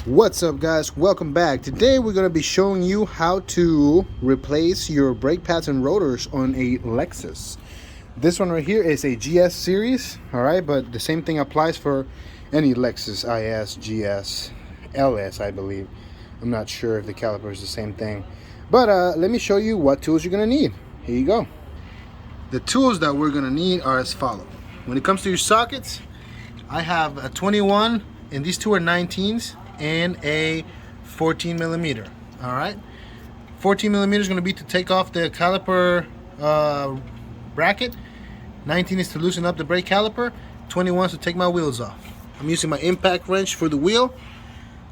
What's up, guys? Welcome back. Today we're going to be showing you how to replace your brake pads and rotors on a Lexus. This one right here is a GS series, alright, but the same thing applies for any Lexus IS, GS, LS, I believe. I'm not sure if the Caliper is the same thing, but let me show you what tools you're going to need. Here you go. The tools that we're going to need are as follows. When it comes to your sockets, I have a 21 and these two are 19s and a 14 millimeter. All right, 14 millimeter is going to be to take off the caliper bracket. 19 is to loosen up the brake caliper. 21 is to take my wheels off. I'm using my impact wrench for the wheel.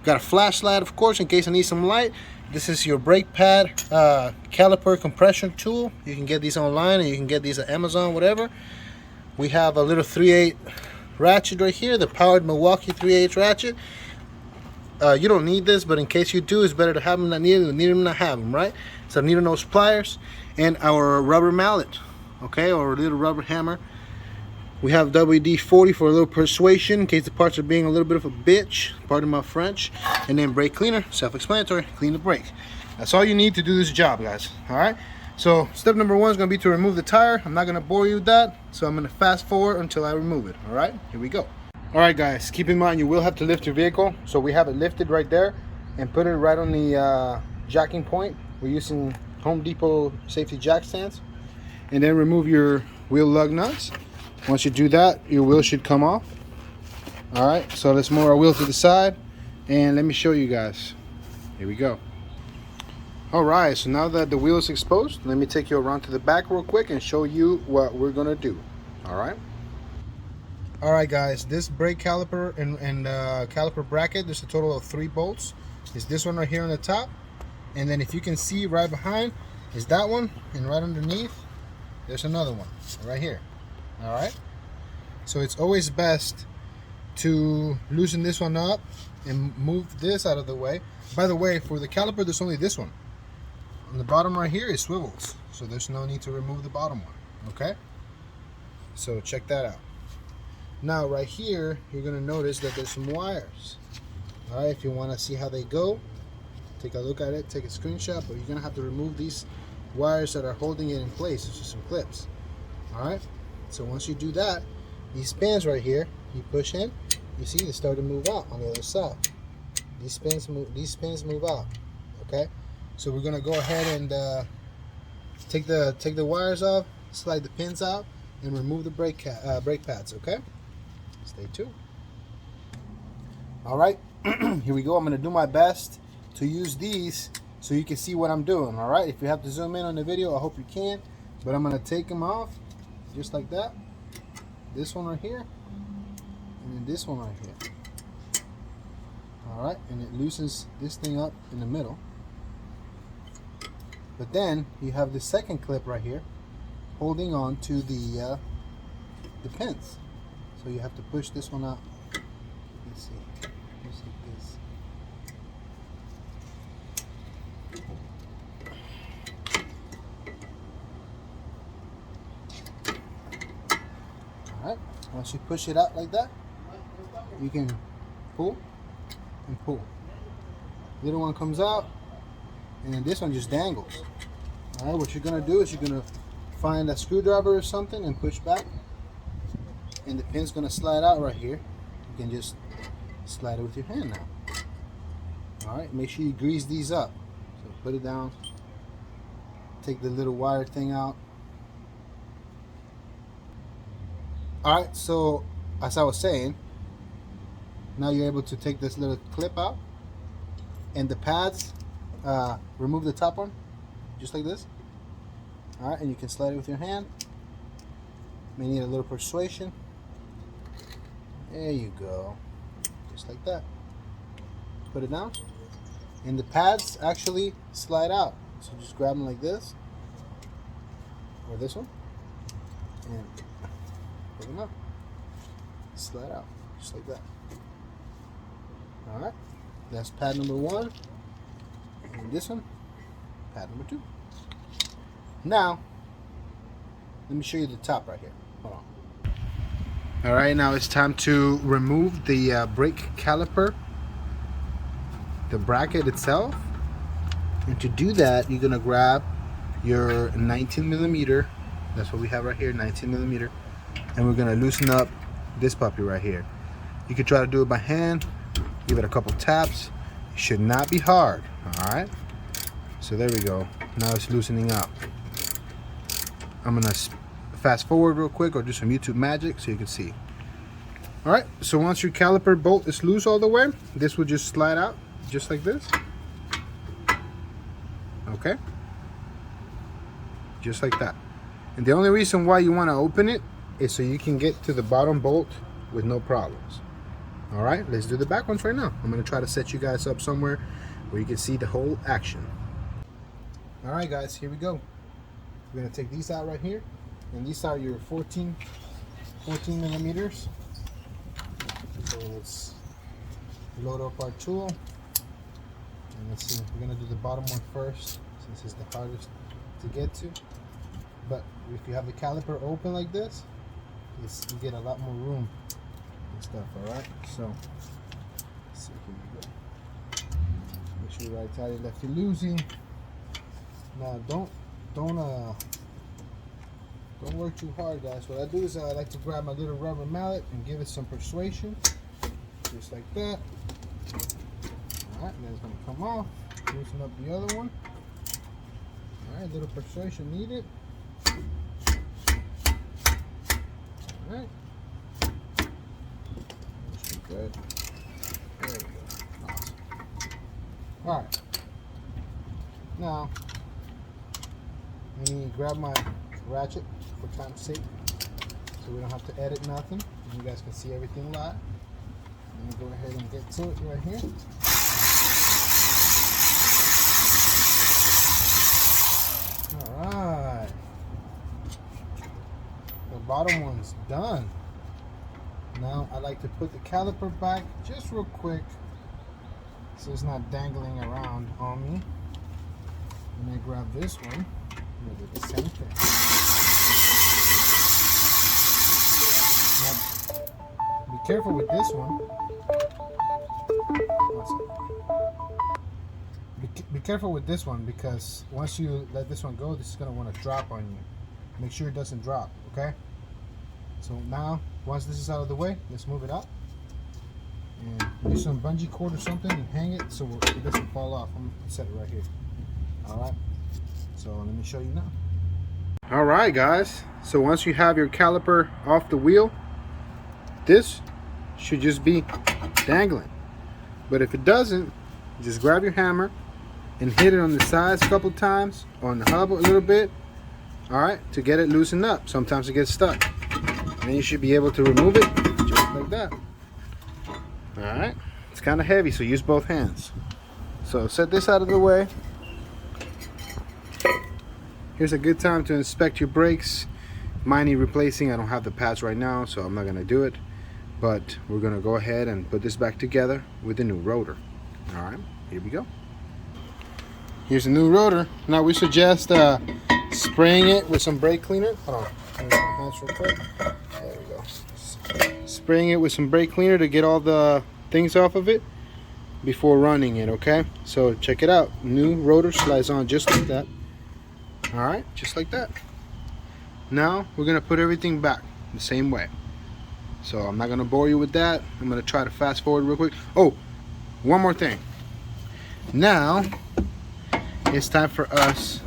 Got a flashlight, of course, in case I need some light. This is your brake pad caliper compression tool. You can get these online, and you can get these at Amazon, whatever. We have a little 3/8 ratchet right here, the powered Milwaukee 3/8 ratchet. You don't need this, but in case you do, it's better to have them than need them not have them, right? So needle nose pliers and our rubber mallet, okay, or a little rubber hammer. We have WD-40 for a little persuasion in case the parts are being a little bit of a bitch, pardon my French. And then brake cleaner, self-explanatory, clean the brake. That's all you need to do this job, guys. All right. So step number one is going to be to remove the tire. I'm not going to bore you with that, so I'm going to fast forward until I remove it. All right, here we go. All right, guys, keep in mind you will have to lift your vehicle. So we have it lifted right there and put it right on the jacking point. We're using Home Depot safety jack stands. And then remove your wheel lug nuts. Once you do that, your wheel should come off. All right, so let's move our wheel to the side and let me show you guys. Here we go. All right, so now that the wheel is exposed, let me take you around to the back real quick and show you what we're gonna do. All right. All right, guys, this brake caliper and caliper bracket, there's a total of 3 bolts. Is this one right here on the top, and then if you can see right behind is that one, and right underneath there's another one right here. All right, so it's always best to loosen this one up and move this out of the way. By the way, for the caliper, there's only this one. On the bottom right here is swivels, so there's no need to remove the bottom one. Okay, so check that out. Now right here, you're gonna notice that there's some wires. All right, if you wanna see how they go, take a look at it, take a screenshot, but you're gonna have to remove these wires that are holding it in place. It's just some clips. All right, so once you do that, these pins right here, you push in, you see they start to move out on the other side. These pins move out. Okay, so we're gonna go ahead and take the wires off, slide the pins out, and remove the brake pads. Okay, stay tuned. All right, here we go. I'm gonna do my best to use these so you can see what I'm doing. All right, if you have to zoom in on the video, I hope you can, but I'm gonna take them off just like that. This one right here, and then this one right here. All right, and it loosens this thing up in the middle. But then you have the second clip right here holding on to the pins. So you have to push this one out. Let's see, just like this. All right, once you push it out like that, you can pull and pull. Little one comes out, and then this one just dangles. All right, what you're gonna do is you're gonna find a screwdriver or something and push back, and the pin's gonna slide out right here. You can just slide it with your hand now. All right, make sure you grease these up. So put it down, take the little wire thing out. All right, so as I was saying, now you're able to take this little clip out, and the pads, remove the top one, just like this. All right, and you can slide it with your hand. May need a little persuasion. There you go, just like that. Put it down, and the pads actually slide out. So just grab them like this, or this one, and put them up. Slide out, just like that. All right, that's pad number 1, and this one, pad number 2. Now, let me show you the top right here. Hold on. All right, now it's time to remove the brake caliper the bracket itself. And to do that, you're gonna grab your 19mm. That's what we have right here, 19mm. And we're gonna loosen up this puppy right here. You can try to do it by hand. Give it a couple taps. It should not be hard. All right. So there we go. Now it's loosening up. I'm gonna fast forward real quick or do some YouTube magic so you can see. All right. So once your caliper bolt is loose all the way, this will just slide out just like this. Okay. Just like that. And the only reason why you want to open it is so you can get to the bottom bolt with no problems. All right, let's do the back ones right now. I'm going to try to set you guys up somewhere where you can see the whole action. All right, guys, here we go. We're going to take these out right here. And these are your 14 millimeters. So let's load up our tool. And let's see, we're going to do the bottom one first since it's the hardest to get to. But if you have the caliper open like this, you get a lot more room and stuff. All right, so let's see, here we go. Make sure right tighty, lefty loosey. Now don't work too hard, guys. What I do is I like to grab my little rubber mallet and give it some persuasion, just like that. All right, and then it's gonna come off. Loosen up the other one. All right, little persuasion needed. All right. Good. There we go. Awesome. All right. Now, let me grab my ratchet for time's sake, so we don't have to edit nothing. You guys can see everything live. Let me go ahead and get to it right here. Alright. The bottom one's done. Now I like to put the caliper back just real quick so it's not dangling around on me. And I grab this one and do the same thing. Now be careful with this one. Be careful with this one because once you let this one go, this is going to want to drop on you. Make sure it doesn't drop, okay? So now, once this is out of the way, let's move it up. And use some bungee cord or something and hang it so it doesn't fall off. I'm going to set it right here. Alright, so let me show you now. Alright guys, so once you have your caliper off the wheel, this should just be dangling. But if it doesn't, just grab your hammer and hit it on the sides a couple times, on the hub a little bit, alright, to get it loosened up. Sometimes it gets stuck. And then you should be able to remove it just like that. Alright, it's kind of heavy, so use both hands. So set this out of the way. Here's a good time to inspect your brakes. Mine need replacing. I don't have the pads right now, so I'm not going to do it. But we're going to go ahead and put this back together with the new rotor. Alright, here we go. Here's a new rotor. Now we suggest spraying it with some brake cleaner. Hold on, my hands real quick. There we go. Spraying it with some brake cleaner to get all the things off of it before running it, okay? So check it out. New rotor slides on just like that. Alright, just like that. Now we're going to put everything back the same way. So I'm not going to bore you with that. I'm going to try to fast forward real quick. Oh, one more thing. Now it's time for us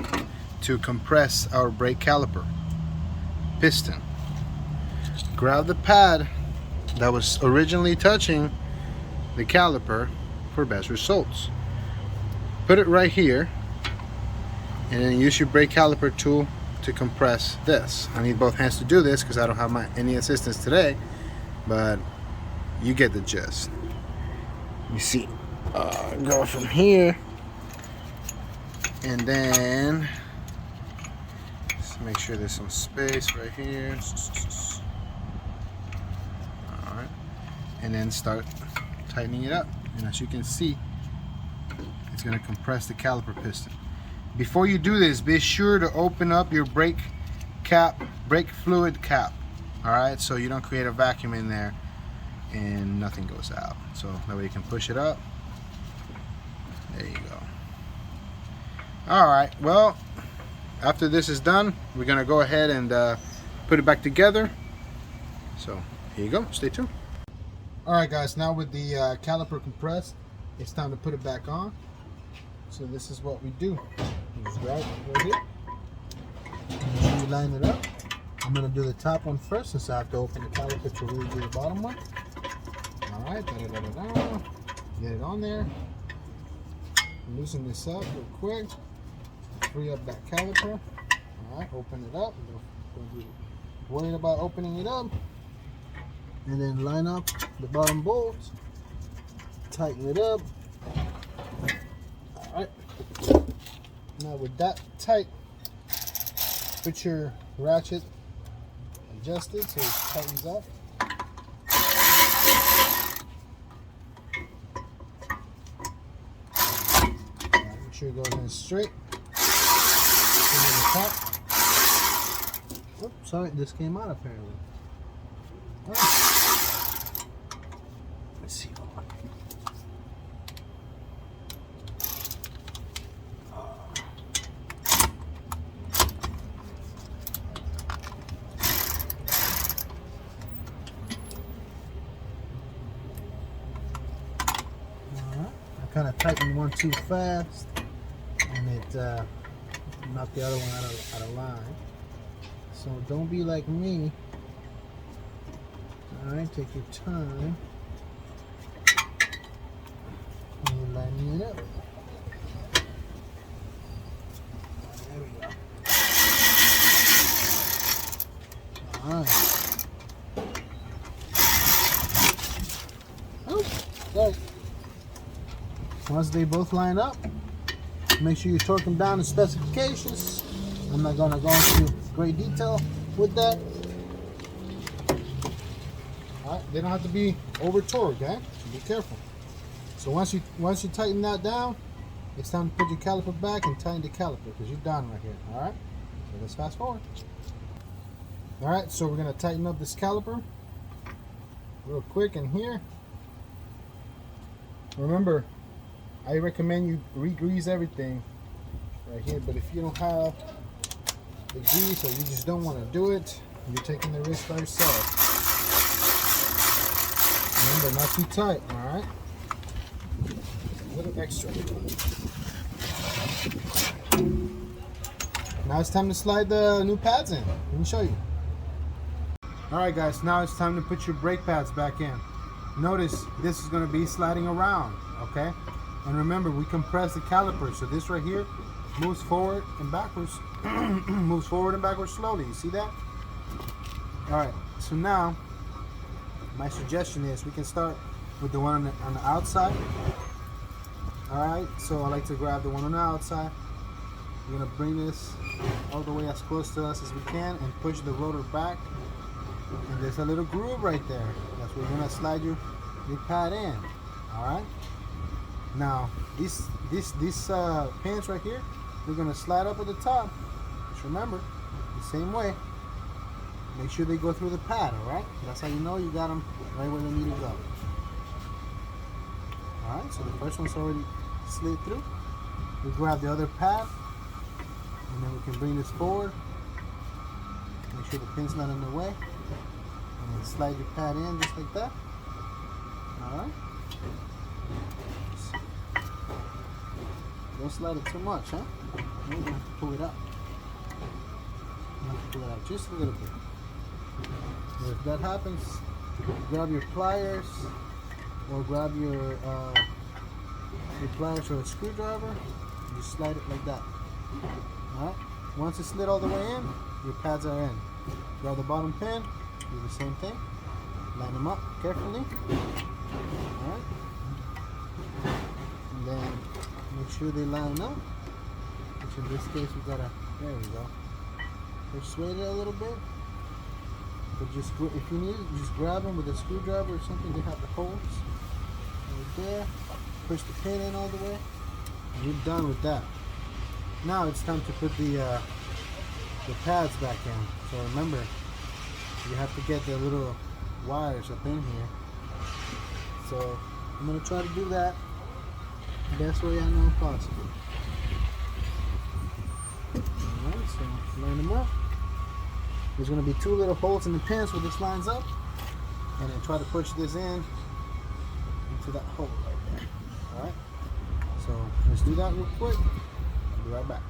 to compress our brake caliper piston. Grab the pad that was originally touching the caliper for best results. Put it right here and then use your brake caliper tool to compress this. I need both hands to do this because I don't have any assistance today, but you get the gist. You see, go from here and then just make sure there's some space right here. Alright, and then start tightening it up, and as you can see, it's going to compress the caliper piston. Before you do this, be sure to open up your brake fluid cap. Alright, so you don't create a vacuum in there and nothing goes out. So that way you can push it up There you go. All right, well, after this is done, we're gonna go ahead and put it back together. So here you go, stay tuned. All right guys, now with the caliper compressed, it's time to put it back on. So this is what we do. You just grab it right here. Make sure you line it up. I'm gonna do the top one first since I have to open the caliper to really do the bottom one. All right, get it on there. Loosen this up real quick. Free up that caliper. All right, open it up. Don't be worried about opening it up. And then line up the bottom bolts. Tighten it up. All right. Now with that tight, put your ratchet adjusted so it tightens up. Make sure it goes in straight. Oops, sorry, this came out apparently. All right. Let's see. Kind of tightened one too fast, and it knocked the other one out of line. So don't be like me. All right, take your time and you're lining it up. There we go. All right. Oh, sorry. Once they both line up, make sure you torque them down to specifications. I'm not going to go into great detail with that. All right, they don't have to be over torqued, eh? So be careful. So once you tighten that down, it's time to put your caliper back and tighten the caliper because you're done right here. All right, so let's fast forward. All right, so we're going to tighten up this caliper real quick in here. Remember, I recommend you re-grease everything right here, but if you don't have the grease or you just don't want to do it, you're taking the risk by yourself. Remember, not too tight, all right? A little extra. Now it's time to slide the new pads in. Let me show you. All right, guys, now it's time to put your brake pads back in. Notice this is going to be sliding around, okay? And remember, we compress the caliper, so this right here moves forward and backwards, moves forward and backwards slowly. You see that? All right, so now my suggestion is we can start with the one on the outside. All right, so I like to grab the one on the outside. We're gonna bring this all the way as close to us as we can and push the rotor back. And there's a little groove right there. That's where you're gonna slide your pad in. All right. Now these pins right here, we're gonna slide up at the top. Just remember, the same way. Make sure they go through the pad. All right. That's how you know you got them right where they need to go. All right. So the first one's already slid through. We grab the other pad, and then we can bring this forward. Make sure the pin's not in the way. And then slide your pad in just like that. Alright. Don't slide it too much, huh? You're going to have to pull it up. You have to pull it out just a little bit. And if that happens, grab your pliers or grab your pliers or a screwdriver. You slide it like that. Alright. Once it's slid all the way in, your pads are in. Grab the bottom pin, do the same thing. Line them up carefully. Alright. And then make sure they line up. Which in this case we gotta, there we go. Persuade it a little bit. But just, if you need it, just grab them with a screwdriver or something. They have the holes right there. Push the pin in all the way. And you're done with that. Now it's time to put the pads back in. So remember, you have to get the little wires up in here. So I'm going to try to do that. best way I know possible. Alright, so line them up. There's going to be 2 little holes in the pins where this lines up, and then try to push this in into that hole right there. Alright, so let's do that real quick. I'll be right back.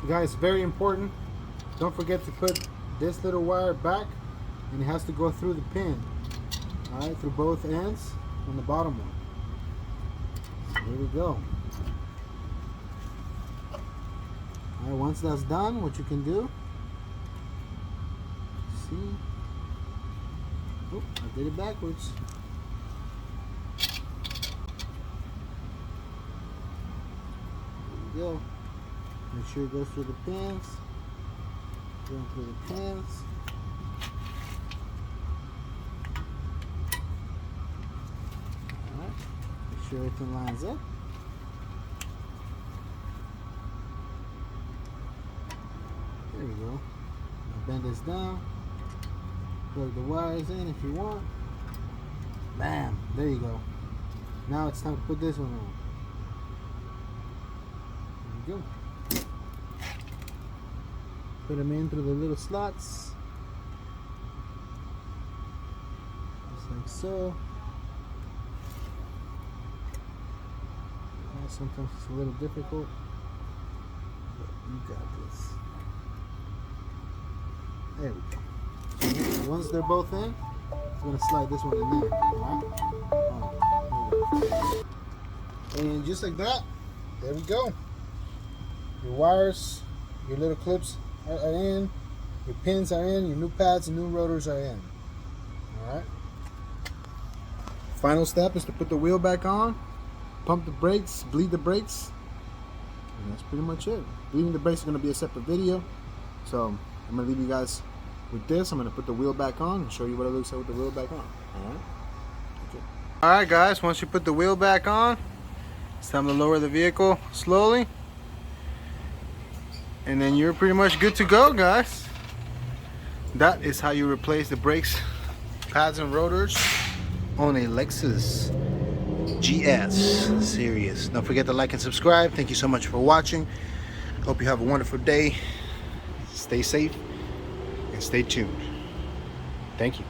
You guys, very important, don't forget to put this little wire back, and it has to go through the pin. Alright, through both ends on the bottom one. So there we go. Alright, once that's done, what you can do, see, oh, I did it backwards. There we go. Make sure it goes through the pins. Going through the pins. Alright. Make sure everything lines up. There we go. Now bend this down. Plug the wires in if you want. Bam! There you go. Now it's time to put this one on. There we go. Put them in through the little slots. Just like so. Sometimes it's a little difficult, but you got this. There we go. Once they're both in, I'm going to slide this one in there. Alright? And just like that, there we go. Your wires, your little clips are in, your pins are in, your new pads and new rotors are in. Alright. Final step is to put the wheel back on, pump the brakes, bleed the brakes, and that's pretty much it. Bleeding the brakes is going to be a separate video, so I'm going to leave you guys with this. I'm going to put the wheel back on and show you what it looks like with the wheel back on. Alright. Okay. Alright guys, once you put the wheel back on, it's time to lower the vehicle slowly. And then you're pretty much good to go, guys. That is how you replace the brakes, pads, and rotors on a Lexus GS series. Don't forget to like and subscribe. Thank you so much for watching. Hope you have a wonderful day. Stay safe and stay tuned. Thank you.